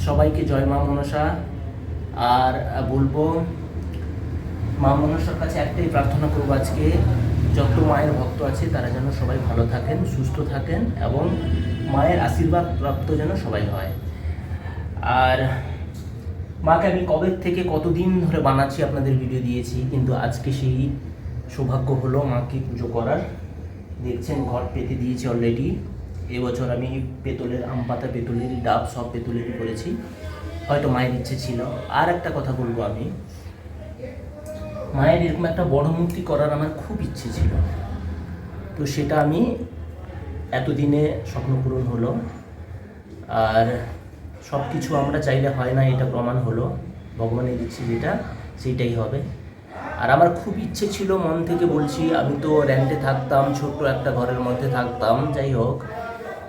সবাইকে জয় মা মনসা। আর বলবো মা মনসার কাছে একটাই প্রার্থনা করবো আজকে, যত মায়ের ভক্ত আছে তারা যেন সবাই ভালো থাকেন, সুস্থ থাকেন এবং মায়ের আশীর্বাদ প্রাপ্ত যেন সবাই হয়। আর মাকে আমি কবে থেকে কতদিন ধরে বানাচ্ছি, আপনাদের ভিডিও দিয়েছি, কিন্তু আজকে সেই সৌভাগ্য হলো মাকে পুজো করার। দেখছেন ঘর পেতে দিয়েছি অলরেডি। এবছর আমি পেতলের আম পাতা, পেতলের ডাব সব পেতলেরই করেছি, হয়তো মায়ের ইচ্ছে ছিল। আর একটা কথা বলবো, আমি মায়ের এরকম একটা বড় মূর্তি করার আমার খুব ইচ্ছে ছিল, তো সেটা আমি এতদিনে স্বপ্ন পূরণ হলো। আর সব কিছু আমরা চাইলে হয় না, এটা প্রমাণ হলো, ভগবানের ইচ্ছে যেটা সেইটাই হবে। আর আমার খুব ইচ্ছে ছিল, মন থেকে বলছি, আমি তো রেন্টে থাকতাম, ছোট্ট একটা ঘরের মধ্যে থাকতাম, যাই হোক,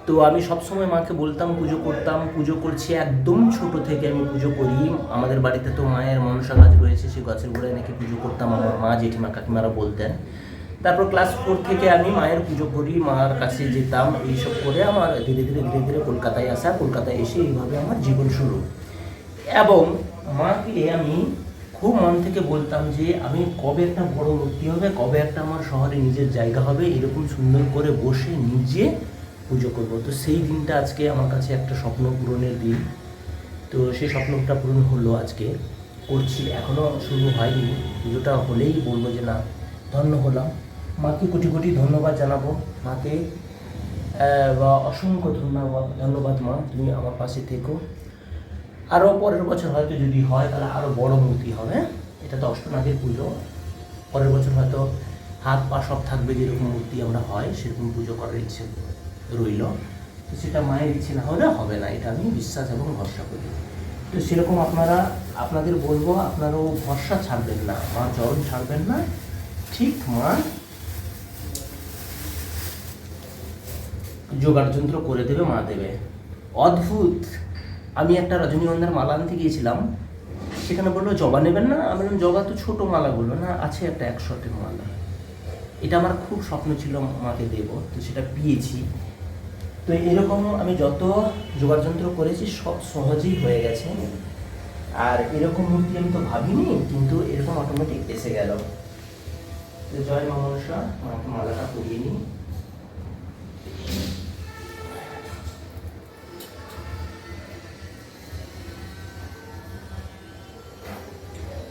তো আমি সবসময় মাকে বলতাম পুজো করতাম, পুজো করছি একদম ছোট থেকে আমি পুজো করি। আমাদের বাড়িতে তো মায়ের মনসা গাছ রয়েছে, সেই গাছের গোড়ায় নাকি পুজো করতাম, আমার মা জেঠিমা কাকিমারা বলতেন। তারপর ক্লাস 4 থেকে আমি মায়ের পুজো করি, মার কাছে যেতাম, এইসব করে আমার ধীরে ধীরে ধীরে ধীরে কলকাতায় আসা, কলকাতায় এসে এইভাবে আমার জীবন শুরু। এবং মাকে আমি খুব মন থেকে বলতাম যে আমি কবে একটা বড় মূর্তি হবে, কবে একটা আমার শহরে নিজের জায়গা হবে, এরকম সুন্দর করে বসে নিজে পুজো করব। তো সেই দিনটা আজকে আমার কাছে একটা স্বপ্ন পূরণের দিন। তো সেই স্বপ্নটা পূরণ হলো, আজকে করছি, এখনও শুরু হয়নি। পুজোটা হলেই বলবো যে না, ধন্য হলাম। মাকে কোটি কোটি ধন্যবাদ জানাবো। মাকে অসংখ্য ধন্যবাদ মা, তুমি আমার পাশে থেকো। আরও পরের বছর হয়তো যদি হয় তাহলে আরও বড় মূর্তি হবে। এটা তো অষ্টনাগের পুজো, পরের বছর হয়তো হাত পা সব থাকবে, যেরকম মূর্তি আমরা হয় সেরকম পুজো করার ইচ্ছে রইল। তো সেটা মায়ের ইচ্ছে না হলে হবে না, এটা আমি বিশ্বাস এবং ভরসা করি। তো সেরকম আপনাদের বলবো, আপনারাও ভরসা ছাড়বেন না, মা চরণ ছাড়বেন না। ঠিক মা জোগাড় যন্ত্র করে দেবে, মা দেবে। অদ্ভুত, আমি একটা রজনীগন্ধার মালা আনতে গিয়েছিলাম, সেখানে বললো জবা নেবেন না, আমি বললাম জবা তো ছোটো মালাগুলো না, আছে একটা 100 মালা। এটা আমার খুব স্বপ্ন ছিল মাকে দেব, তো সেটা পেয়েছি। তো এরকম আমি যত জোগাড় যন্ত্র করেছি সব সহজেই হয়ে গেছে। আর এরকম মূর্তি আমি তো ভাবিনি, কিন্তু এরকম অটোমেটিক এসে গেল। তো জয় মা মনসা, মাকে মালাটা পরিয়ে নিই।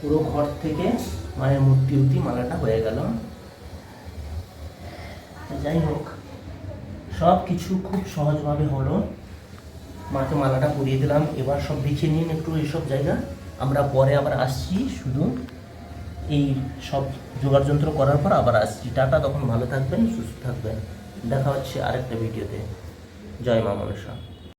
পুরো ঘর থেকে মায়ের মূর্তি অবধি মালাটা হয়ে গেল। যাই হোক, সব কিছু খুব সহজভাবে হলো। মাকে মালাটা পরিয়ে দিলাম। এবার সব দেখিয়ে নিন একটু এইসব জায়গা, আমরা পরে আবার আসছি, শুধু এই সব জোগাড় যন্ত্র করার পর আবার আসছি। টাটা, তখন ভালো থাকবেন, সুস্থ থাকবেন, দেখা হচ্ছে আরেকটা ভিডিওতে। জয় মা মনসা।